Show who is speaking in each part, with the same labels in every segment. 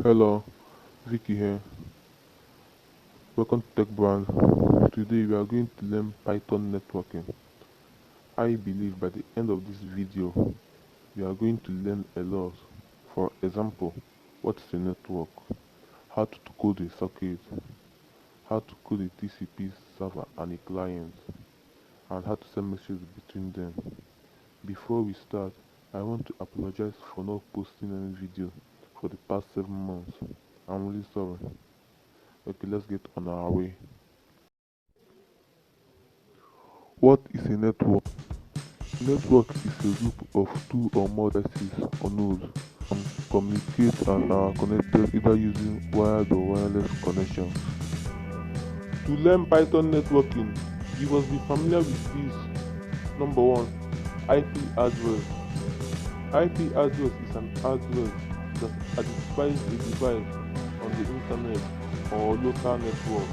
Speaker 1: Hello, Vicky here. Welcome to Tech Brand. Today we are going to learn Python networking. I believe by the end of this video, we are going to learn a lot. For example, what is a network, how to code a circuit, how to code a TCP server and a client, and how to send messages between them. Before we start, I want to apologize for not posting any video for the past 7 months. I'm really sorry. Okay, let's get on our way. What is a network? Network is a group of two or more devices or nodes communicate and are connected either using wired or wireless connections. To learn Python networking, you must be familiar with these. Number 1. IP address. IP address is an address that identifies a device on the internet or local network.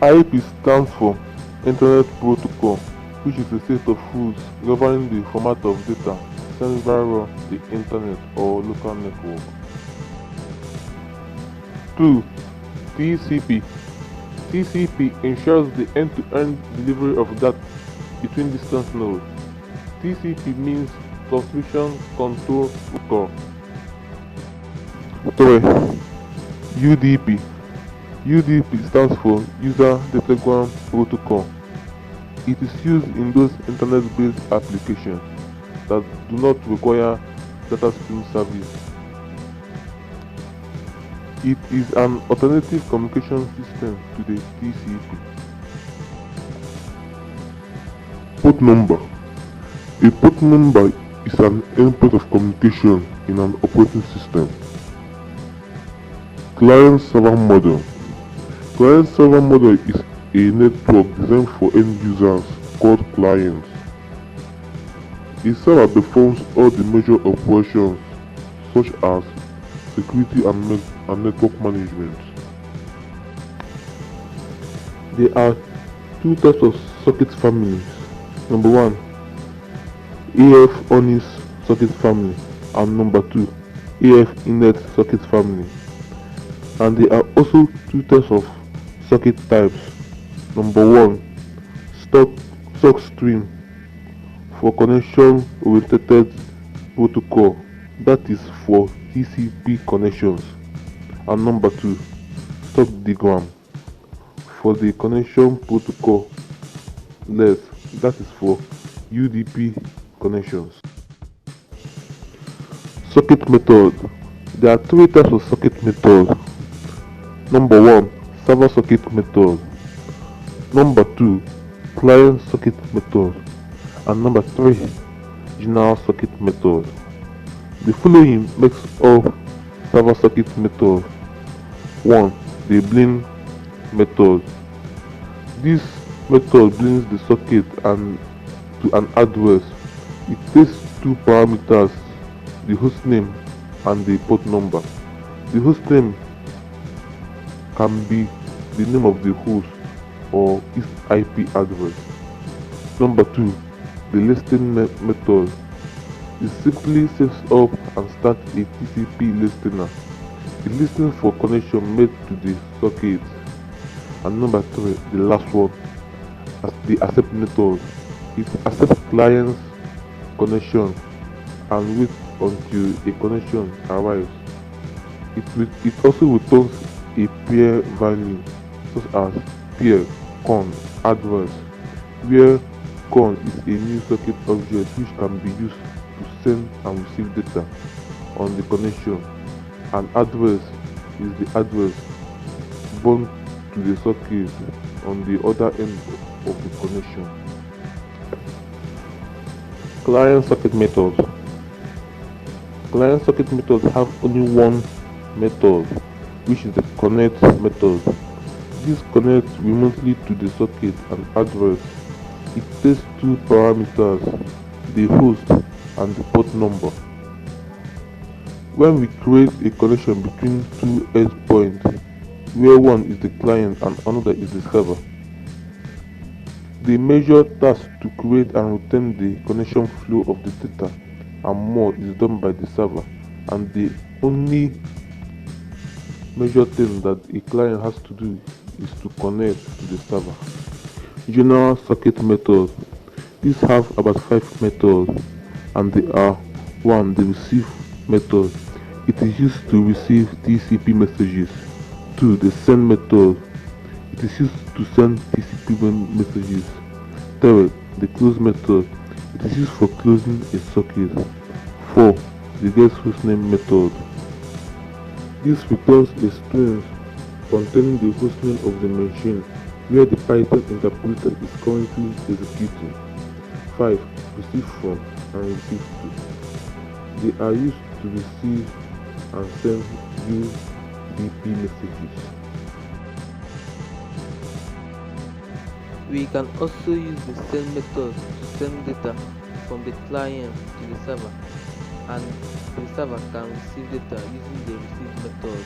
Speaker 1: IP stands for Internet Protocol, which is a set of rules governing the format of data sent via the internet or local network. 2. TCP. TCP ensures the end-to-end delivery of data between distant nodes. TCP means Transmission Control Protocol. 3. UDP. UDP stands for User Datagram Protocol. It is used in those internet-based applications that do not require data stream service. It is an alternative communication system to the TCP. Port number. A port number is an endpoint of communication in an operating system. Client-server model. Client-server model is a network designed for end users called clients. A server performs all the major operations such as security and network management. There are two types of circuit families. Number 1, AF-ONIS circuit family, and number 2, AF-INET circuit family. And there are also two types of circuit types. Number 1, stock stream for connection oriented protocol, that is for TCP connections, and number 2, stock diagram for the connection protocol length, that is for UDP connections. Circuit method. There are three types of circuit method. Number 1, server circuit method. Number 2, client circuit method. And number 3, general circuit method. The following makes up server circuit method. 1. The Blin method. This method blinds the circuit and to an address. It takes two parameters, the hostname and the port number. The hostname can be the name of the host or its IP address. Number 2, the listing method. It simply sets up and starts a TCP listener. It listens for connection made to the circuit. And number 3, the last one, as the accept method. It accepts client's connection and waits until a connection arrives. It also returns a pair value such as pair con address, where con is a new circuit object which can be used to send and receive data on the connection, and address is the address bound to the circuit on the other end of the connection. Client circuit methods. Client circuit methods have only one method, which is the connect method. This connects remotely to the circuit and address. It takes two parameters, the host and the port number. When we create a connection between two endpoints, where one is the client and another is the server, the major task to create and retain the connection flow of the data and more is done by the server, and the only major thing that a client has to do is to connect to the server. General circuit method. These have about 5 methods, and they are: 1. The receive method. It is used to receive TCP messages. 2. The send method. It is used to send TCP messages. 3. The close method. It is used for closing a socket. 4. The guest hostname method. This returns a string containing the hostname of the machine where the Python interpreter is currently executing. 5. Receive from and receive to. They are used to receive and send UDP messages.
Speaker 2: We can also use the send method to send data from the client to the server, and the server can receive data using the receive method.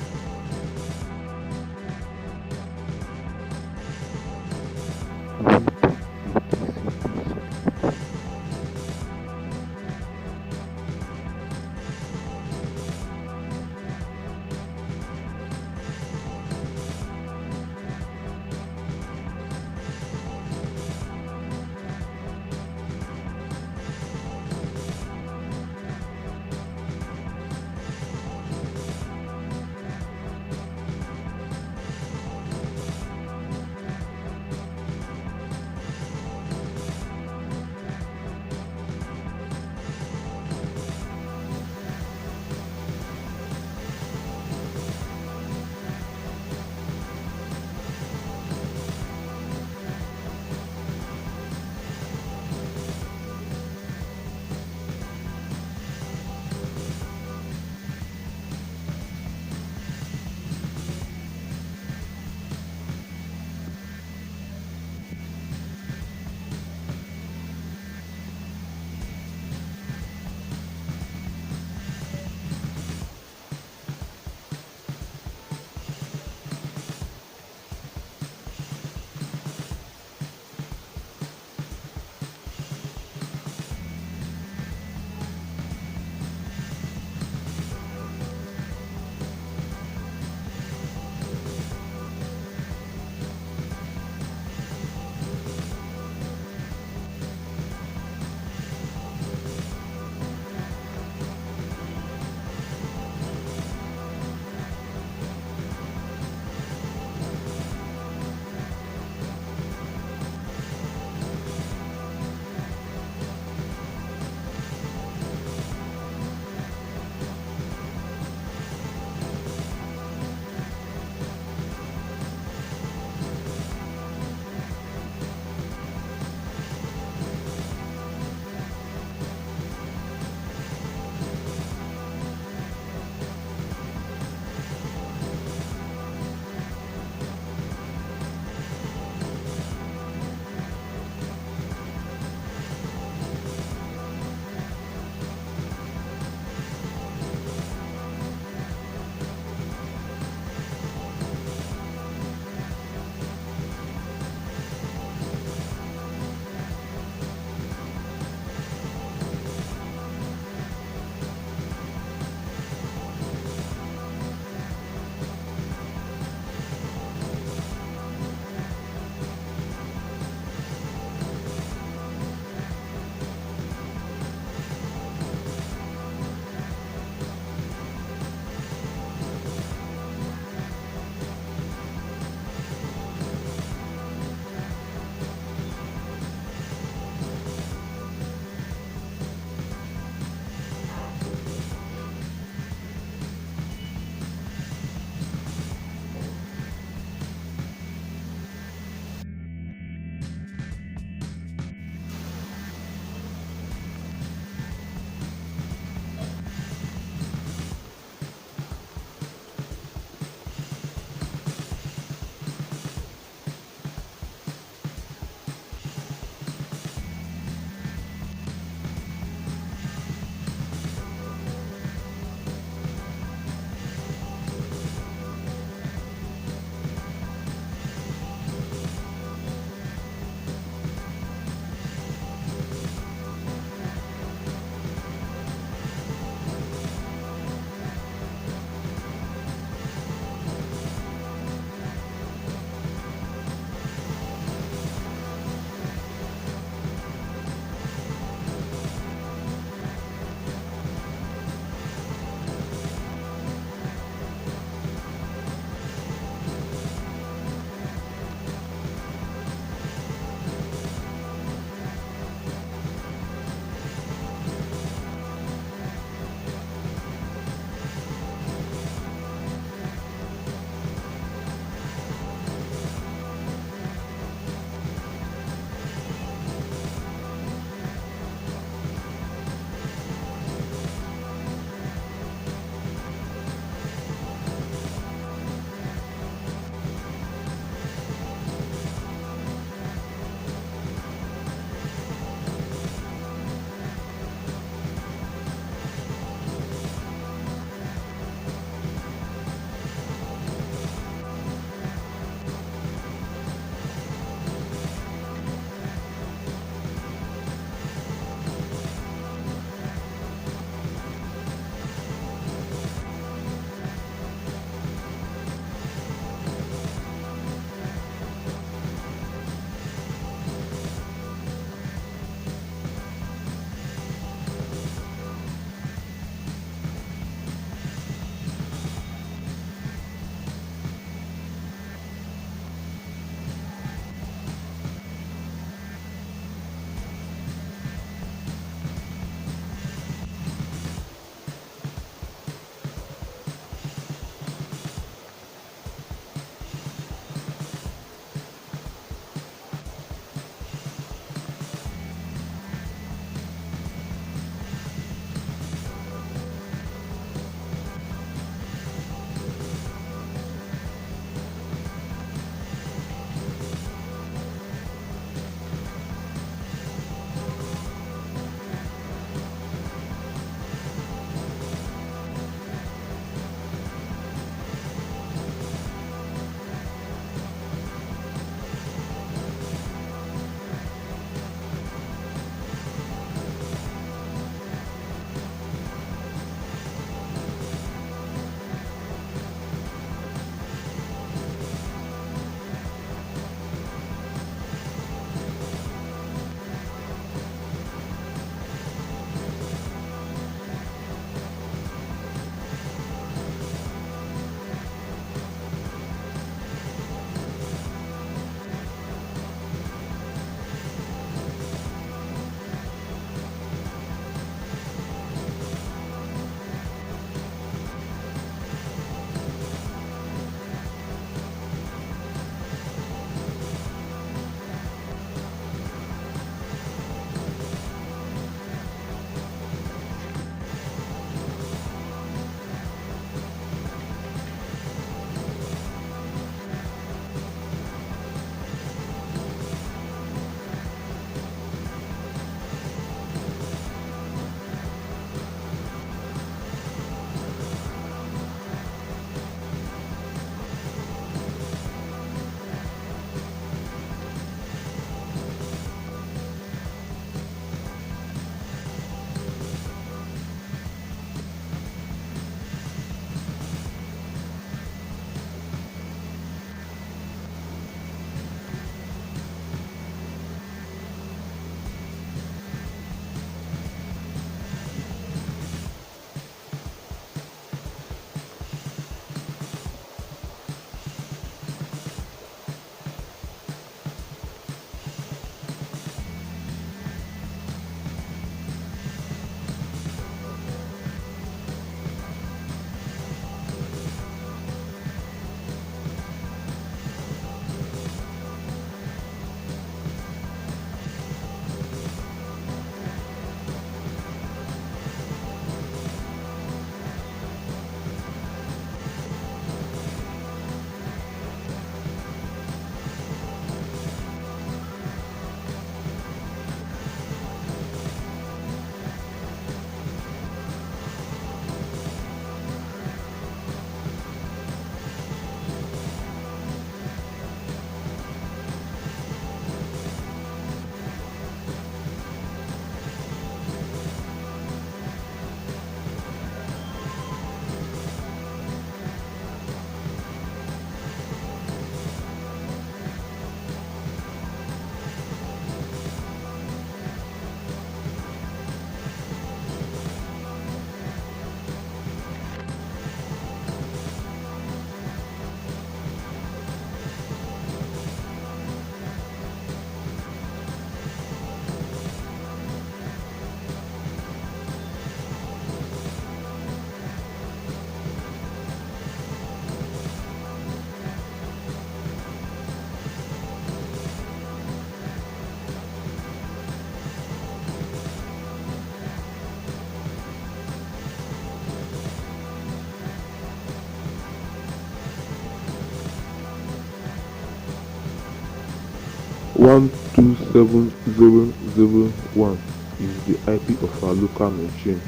Speaker 1: 127.0.0.1 is the IP of our local machine,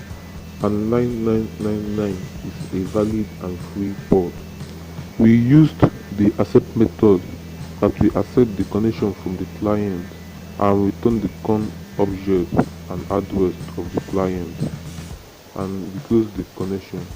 Speaker 1: and 9999 is a valid and free port. We used the accept method that we accept the connection from the client and return the con object and address of the client, and we close the connection.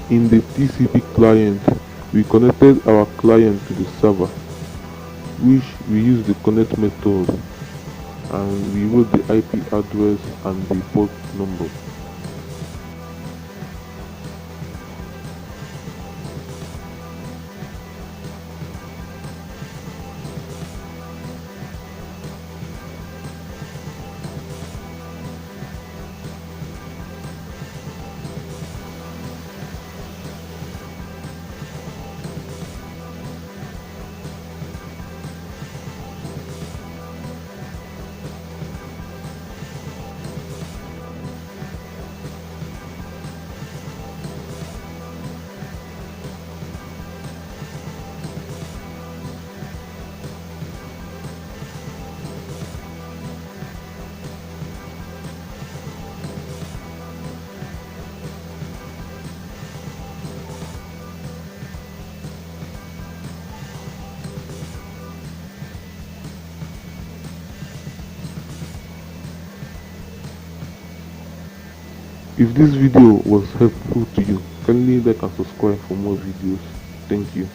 Speaker 1: In the TCP client, we connected our client to the server, which we use the connect method, and we wrote the IP address and the port number. If this video was helpful to you, kindly like and subscribe for more videos. Thank you.